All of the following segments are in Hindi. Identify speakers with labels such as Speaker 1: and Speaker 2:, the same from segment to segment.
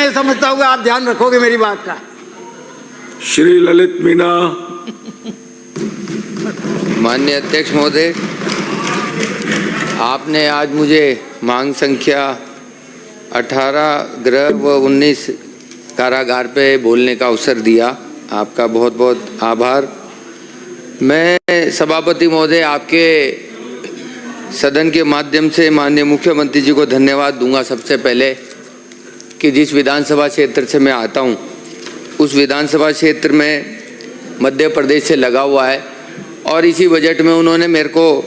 Speaker 1: मैं समझता हूँ आप ध्यान रखोगे मेरी बात का।
Speaker 2: श्री ललित मीणा।
Speaker 3: माननीय अध्यक्ष महोदय, आपने आज मुझे मांग संख्या 18 गृह व 19 कारागार पे बोलने का अवसर दिया। आपका बहुत बहुत आभार। मैं सभापति महोदय आपके सदन के माध्यम से माननीय मुख्यमंत्री जी को धन्यवाद दूंगा सबसे पहले कि जिस विधानसभा क्षेत्र से मैं आता हूं उस विधानसभा क्षेत्र में मध्य प्रदेश से लगा हुआ है और इसी बजट में उन्होंने मेरे को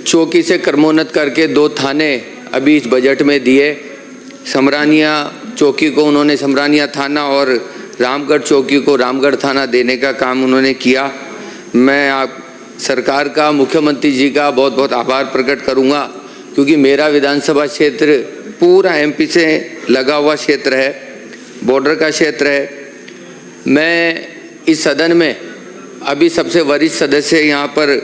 Speaker 3: चौकी से क्रमोन्नत करके 2 थाने अभी इस बजट में दिए। समरानिया चौकी को उन्होंने समरानिया थाना और रामगढ़ चौकी को रामगढ़ थाना देने का काम उन्होंने किया। मैं आप सरकार का, मुख्यमंत्री जी का बहुत बहुत आभार प्रकट करूंगा क्योंकि मेरा विधानसभा क्षेत्र पूरा एमपी से लगा हुआ क्षेत्र है, बॉर्डर का क्षेत्र है। मैं इस सदन में अभी सबसे वरिष्ठ सदस्य यहाँ पर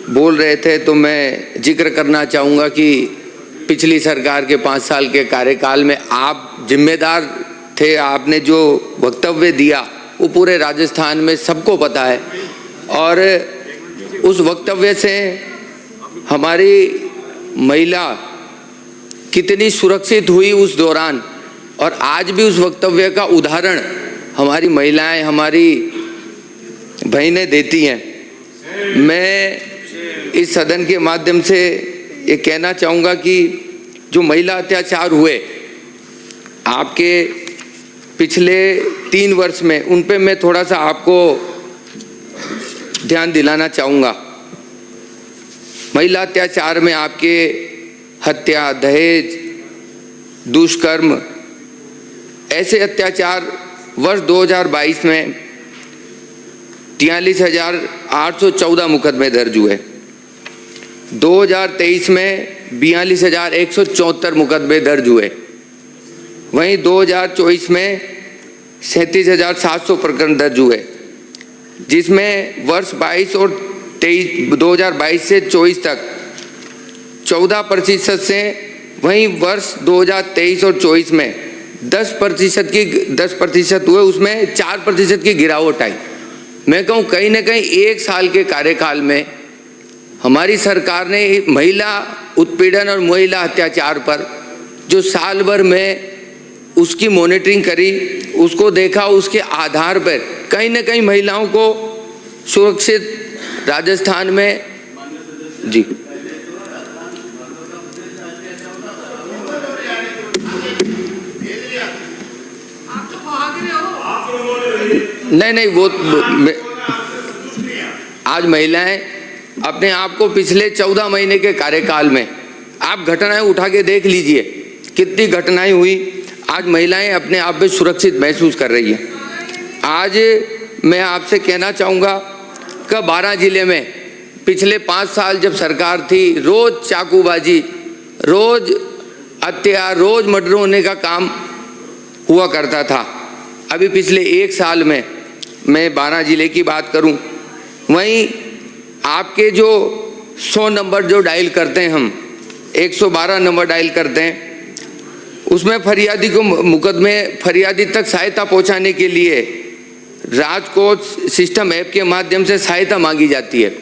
Speaker 3: बोल रहे थे तो मैं जिक्र करना चाहूँगा कि पिछली सरकार के 5 साल के कार्यकाल में आप जिम्मेदार थे। आपने जो वक्तव्य दिया वो पूरे राजस्थान में सबको पता है और उस वक्तव्य से हमारी महिला कितनी सुरक्षित हुई उस दौरान और आज भी उस वक्तव्य का उदाहरण हमारी महिलाएं, हमारी बहनें देती हैं। मैं इस सदन के माध्यम से ये कहना चाहूँगा कि जो महिला अत्याचार हुए आपके पिछले 3 वर्ष में, उन पे मैं थोड़ा सा आपको ध्यान दिलाना चाहूँगा। महिला अत्याचार में आपके हत्या, दहेज, दुष्कर्म, ऐसे अत्याचार वर्ष 2022 में 43,814 मुकदमे दर्ज हुए। 2023 में 42,174 मुकदमे दर्ज हुए। वहीं 2024 में 37,700 प्रकरण दर्ज हुए, जिसमें वर्ष 22 और 23 2022 से 24 तक 14% से, वहीं वर्ष 2023 और 24 में 10% हुए, उसमें 4% की गिरावट आई। मैं कहूँ कहीं ना कहीं 1 साल के कार्यकाल में हमारी सरकार ने महिला उत्पीड़न और महिला अत्याचार पर जो साल भर में उसकी मॉनिटरिंग करी, उसको देखा, उसके आधार पर कहीं ना कहीं महिलाओं को सुरक्षित राजस्थान में जी नहीं वो आज महिलाएं अपने आप को पिछले 14 महीने के कार्यकाल में आप घटनाएं उठा के देख लीजिए, कितनी घटनाएं हुई। आज महिलाएं अपने आप में सुरक्षित महसूस कर रही हैं। आज मैं आपसे कहना चाहूँगा कि 12 जिले में पिछले 5 साल जब सरकार थी, रोज चाकूबाजी, रोज हत्या, रोज मर्डर होने का काम हुआ करता था। अभी पिछले 1 साल में मैं 12 जिले की बात करूं, वहीं आपके जो 100 नंबर जो डायल करते हैं, हम 112 नंबर डायल करते हैं, उसमें फरियादी को फरियादी तक सहायता पहुंचाने के लिए राजकोट सिस्टम ऐप के माध्यम से सहायता मांगी जाती है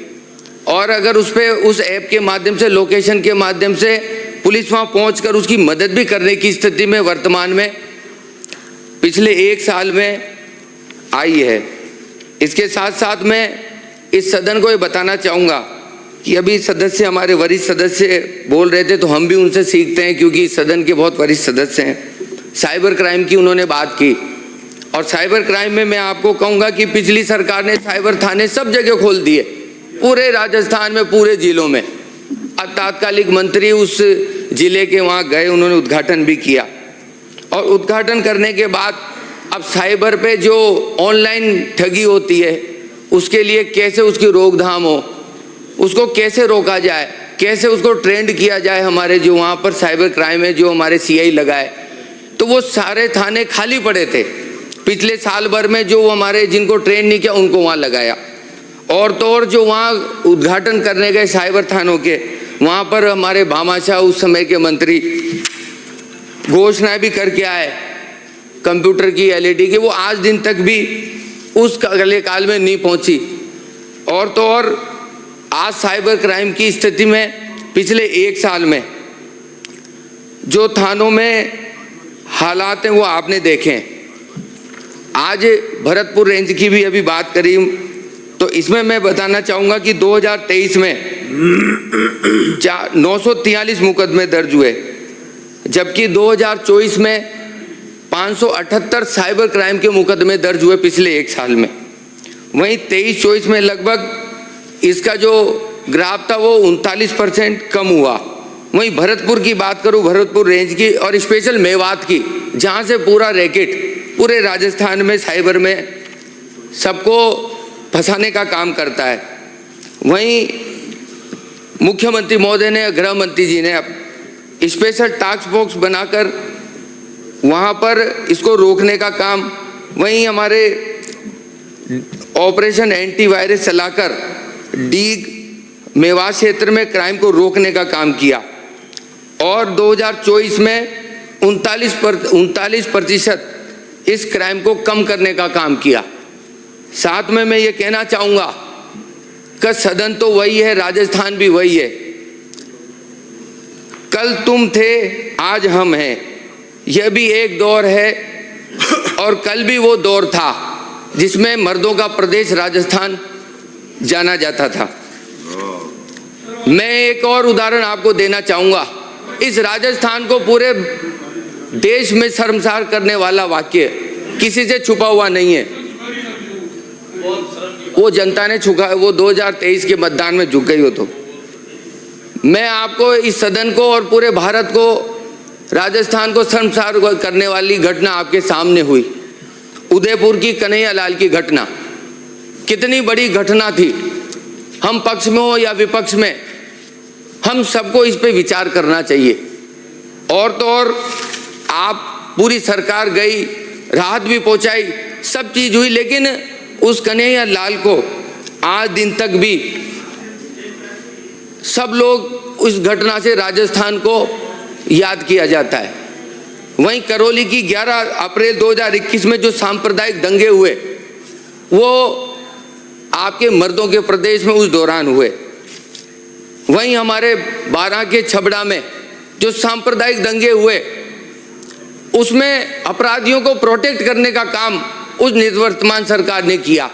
Speaker 3: और अगर उस ऐप के माध्यम से, लोकेशन के माध्यम से पुलिस वहां पहुंचकर उसकी मदद भी करने की स्थिति में वर्तमान में पिछले 1 साल में आई है। इसके साथ साथ मैं इस सदन को ये बताना चाहूँगा कि अभी सदस्य, हमारे वरिष्ठ सदस्य बोल रहे थे तो हम भी उनसे सीखते हैं क्योंकि इस सदन के बहुत वरिष्ठ सदस्य हैं। साइबर क्राइम की उन्होंने बात की और साइबर क्राइम में मैं आपको कहूँगा कि पिछली सरकार ने साइबर थाने सब जगह खोल दिए, पूरे राजस्थान में, पूरे जिलों में। तात्कालिक मंत्री उस जिले के वहाँ गए, उन्होंने उद्घाटन भी किया और उद्घाटन करने के बाद अब साइबर पे जो ऑनलाइन ठगी होती है उसके लिए कैसे उसकी रोकथाम हो, उसको कैसे रोका जाए, कैसे उसको ट्रेंड किया जाए। हमारे जो वहाँ पर साइबर क्राइम है, जो हमारे सीआई लगाए, तो वो सारे थाने खाली पड़े थे। पिछले साल भर में जो हमारे जिनको ट्रेन नहीं किया उनको वहाँ लगाया और तो और जो वहाँ उद्घाटन करने गए साइबर थानों के, वहाँ पर हमारे भामाशाह उस समय के मंत्री घोषणाएं भी करके आए कंप्यूटर की, एलईडी की, वो आज दिन तक भी उस कार्यकाल में नहीं पहुंची। और तो और आज साइबर क्राइम की स्थिति में पिछले 1 साल में जो थानों में हालात हैं वो आपने देखे हैं। आज भरतपुर रेंज की भी अभी बात करी, तो इसमें मैं बताना चाहूँगा कि 2023 में 943 मुकदमे दर्ज हुए, जबकि 2024 में 578 साइबर क्राइम के मुकदमे दर्ज हुए पिछले 1 साल में। वहीं 23-24 में लगभग इसका जो ग्राफ था वो 39% कम हुआ। वहीं भरतपुर की बात करूं, भरतपुर रेंज की और स्पेशल मेवात की, जहां से पूरा रैकेट पूरे राजस्थान में साइबर में सबको फंसाने का काम करता है। वहीं मुख्यमंत्री महोदय ने, गृह मंत्री जी ने स्पेशल टास्क फोर्स बनाकर वहां पर इसको रोकने का काम, वहीं हमारे ऑपरेशन एंटीवायरस चलाकर डीग मेवात क्षेत्र में क्राइम को रोकने का काम किया और 2024 में 39% इस क्राइम को कम करने का काम किया। साथ में मैं ये कहना चाहूँगा कि सदन तो वही है, राजस्थान भी वही है। कल तुम थे, आज हम हैं, यह भी एक दौर है और कल भी वो दौर था जिसमें मर्दों का प्रदेश राजस्थान जाना जाता था। मैं एक और उदाहरण आपको देना चाहूँगा। इस राजस्थान को पूरे देश में शर्मसार करने वाला वाक्य किसी से छुपा हुआ नहीं है। वो जनता ने छुपा, वो 2023 के मतदान में झुक गई हो। तो मैं आपको इस सदन को और पूरे भारत को, राजस्थान को शर्मसार करने वाली घटना आपके सामने हुई। उदयपुर की कन्हैया लाल की घटना कितनी बड़ी घटना थी। हम पक्ष में हो या विपक्ष में, हम सबको इस पे विचार करना चाहिए। और तो और आप पूरी सरकार गई, राहत भी पहुंचाई, सब चीज हुई, लेकिन उस कन्हैया लाल को आज दिन तक भी सब लोग उस घटना से राजस्थान को याद किया जाता है। वहीं करौली की 11 अप्रैल 2021 में जो सांप्रदायिक दंगे हुए वो आपके मर्दों के प्रदेश में उस दौरान हुए। वहीं हमारे 12 के छबड़ा में जो सांप्रदायिक दंगे हुए उसमें अपराधियों को प्रोटेक्ट करने का काम उस निवर्तमान सरकार ने किया।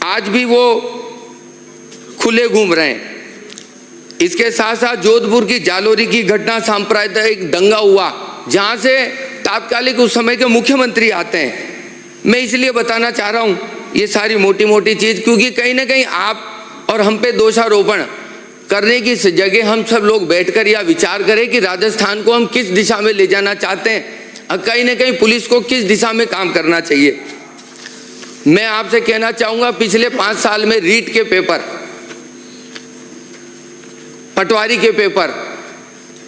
Speaker 3: आज भी वो खुले घूम रहे हैं। इसके साथ साथ जोधपुर की जालोरी की घटना, सांप्रदायिक दंगा हुआ जहां से तात्कालिक उस समय के मुख्यमंत्री आते हैं। मैं इसलिए बताना चाह रहा हूं ये सारी मोटी मोटी चीज, क्योंकि कहीं ना कहीं आप और हम पे दोषारोपण करने की जगह हम सब लोग बैठकर या विचार करें कि राजस्थान को हम किस दिशा में ले जाना चाहते हैं और कहीं ना कहीं पुलिस को किस दिशा में काम करना चाहिए। मैं आपसे कहना चाहूंगा, पिछले 5 साल में रीट के पेपर, पटवारी के पेपर,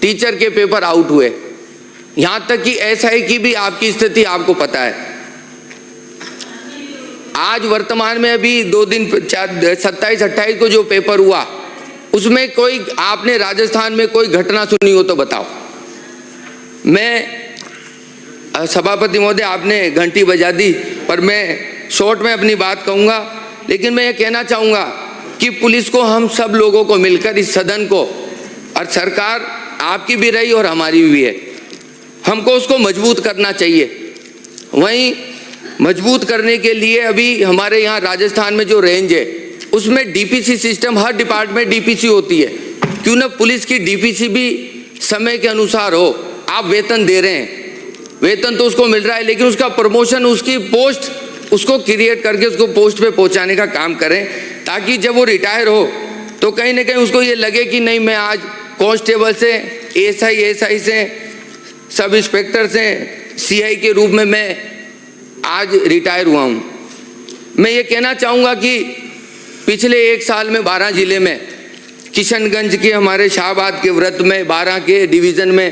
Speaker 3: टीचर के पेपर आउट हुए, यहां तक कि एसआई की भी आपकी स्थिति आपको पता है। आज वर्तमान में अभी 2 दिन 27-28 को जो पेपर हुआ उसमें कोई आपने राजस्थान में कोई घटना सुनी हो तो बताओ। मैं सभापति महोदय, आपने घंटी बजा दी, पर मैं शॉर्ट में अपनी बात कहूँगा। लेकिन मैं ये कहना चाहूँगा कि पुलिस को, हम सब लोगों को मिलकर, इस सदन को, और सरकार आपकी भी रही और हमारी भी है, हमको उसको मजबूत करना चाहिए। वहीं मजबूत करने के लिए अभी हमारे यहाँ राजस्थान में जो रेंज है उसमें डीपीसी सिस्टम, हर डिपार्टमेंट डीपीसी होती है। क्यों ना पुलिस की डीपीसी भी समय के अनुसार हो। आप वेतन दे रहे हैं, वेतन तो उसको मिल रहा है, लेकिन उसका प्रमोशन, उसकी पोस्ट, उसको क्रिएट करके उसको पोस्ट पे पहुंचाने का काम करें, ताकि जब वो रिटायर हो तो कहीं ना कहीं उसको ये लगे कि नहीं, मैं आज कांस्टेबल से एसआई से, सब इंस्पेक्टर से सीआई के रूप में मैं आज रिटायर हुआ हूँ। मैं ये कहना चाहूँगा कि पिछले 1 साल में 12 जिले में, किशनगंज के हमारे शाहबाद के व्रत में, 12 के डिवीज़न में,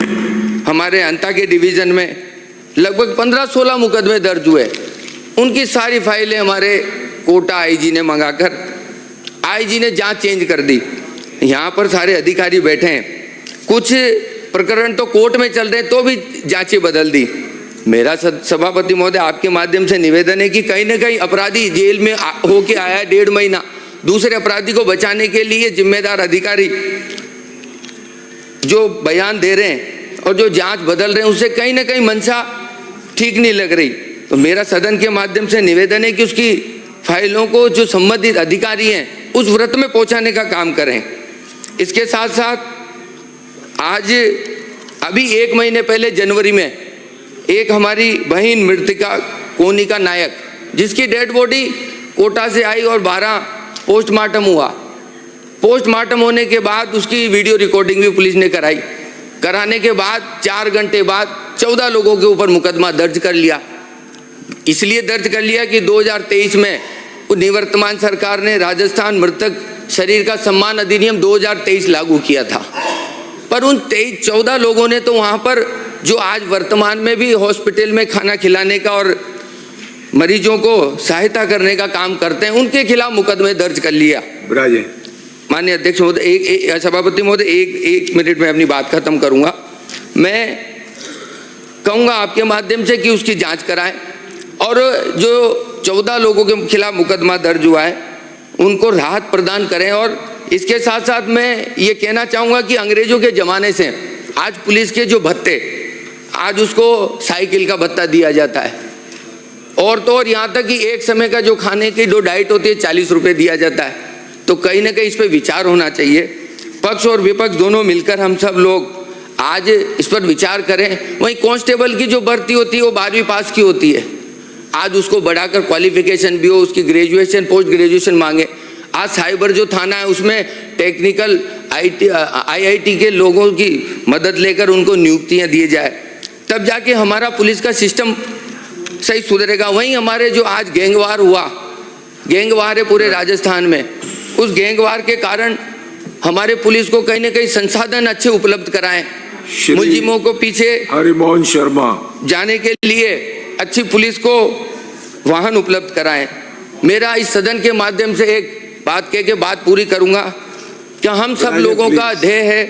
Speaker 3: हमारे अंता के डिवीज़न में लगभग 15-16 मुकदमे दर्ज हुए। उनकी सारी फाइलें हमारे कोटा आईजी ने मंगाकर, आईजी ने जांच चेंज कर दी। यहाँ पर सारे अधिकारी बैठे हैं। कुछ प्रकरण तो कोर्ट में चल रहे तो भी जांचें बदल दी। मेरा सभापति महोदय आपके माध्यम से निवेदन है कि कहीं ना कहीं अपराधी जेल में होके आया 1.5 महीना, दूसरे अपराधी को बचाने के लिए जिम्मेदार अधिकारी जो बयान दे रहे हैं और जो जांच बदल रहे हैं उससे कहीं ना कहीं मंशा ठीक नहीं लग रही। तो मेरा सदन के माध्यम से निवेदन है कि उसकी फाइलों को जो संबंधित अधिकारी हैं उस व्रत में पहुंचाने का काम करें। इसके साथ साथ आज अभी 1 महीने पहले जनवरी में एक हमारी बहन मृतिका कोनिका नायक जिसकी डेड बॉडी कोटा से आई और 12 पोस्टमार्टम हुआ। पोस्टमार्टम होने के बाद उसकी वीडियो रिकॉर्डिंग भी पुलिस ने कराई। कराने के बाद 4 घंटे बाद 14 लोगों के ऊपर मुकदमा दर्ज कर लिया। इसलिए दर्ज कर लिया कि 2023 में निवर्तमान सरकार ने राजस्थान मृतक शरीर का सम्मान अधिनियम 2023 लागू किया था, पर उन 14 लोगों ने तो वहाँ पर जो आज वर्तमान में भी हॉस्पिटल में खाना खिलाने का और मरीजों को सहायता करने का काम करते हैं उनके खिलाफ मुकदमे दर्ज कर लिया। माननीय अध्यक्ष महोदय, सभापति महोदय, एक मिनट में अपनी बात खत्म करूंगा। मैं कहूंगा आपके माध्यम से कि उसकी जांच कराएं और जो 14 लोगों के खिलाफ मुकदमा दर्ज हुआ है उनको राहत प्रदान करें। और इसके साथ साथ मैं ये कहना चाहूँगा कि अंग्रेजों के ज़माने से आज पुलिस के जो भत्ते, आज उसको साइकिल का भत्ता दिया जाता है और तो और यहाँ तक कि एक समय का जो खाने की जो डाइट होती है 40 रुपये दिया जाता है। तो कहीं ना कहीं इस पर विचार होना चाहिए। पक्ष और विपक्ष दोनों मिलकर हम सब लोग आज इस पर विचार करें। वहीं कांस्टेबल की जो भर्ती होती है वो 12वीं पास की होती है, आज उसको बढ़ाकर क्वालिफिकेशन भी हो, उसकी ग्रेजुएशन पोस्ट ग्रेजुएशन मांगे। आज साइबर जो थाना है उसमें टेक्निकल IIT के लोगों की मदद लेकर उनको नियुक्तियां दिए जाए, तब जाके हमारा पुलिस का सिस्टम सही सुधरेगा। वहीं हमारे जो आज गैंगवार हुआ, गैंगवार है पूरे राजस्थान में, उस गैंगवार के कारण हमारे पुलिस को कहीं ना कहीं संसाधन अच्छे उपलब्ध कराएं, मुलजिमों को पीछे
Speaker 2: हरिमोहन शर्मा
Speaker 3: जाने के लिए अच्छी पुलिस को वाहन उपलब्ध कराएं। मेरा इस सदन के माध्यम से एक बात कह के बात पूरी करूंगा कि हम सब लोगों का ध्येय है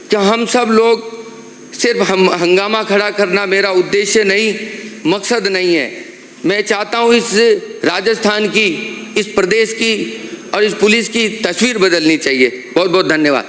Speaker 3: कि हम सब लोग सिर्फ हंगामा खड़ा करना मेरा उद्देश्य नहीं, मकसद नहीं है। मैं चाहता हूं इस राजस्थान की, इस प्रदेश की और इस पुलिस की तस्वीर बदलनी चाहिए। बहुत बहुत धन्यवाद।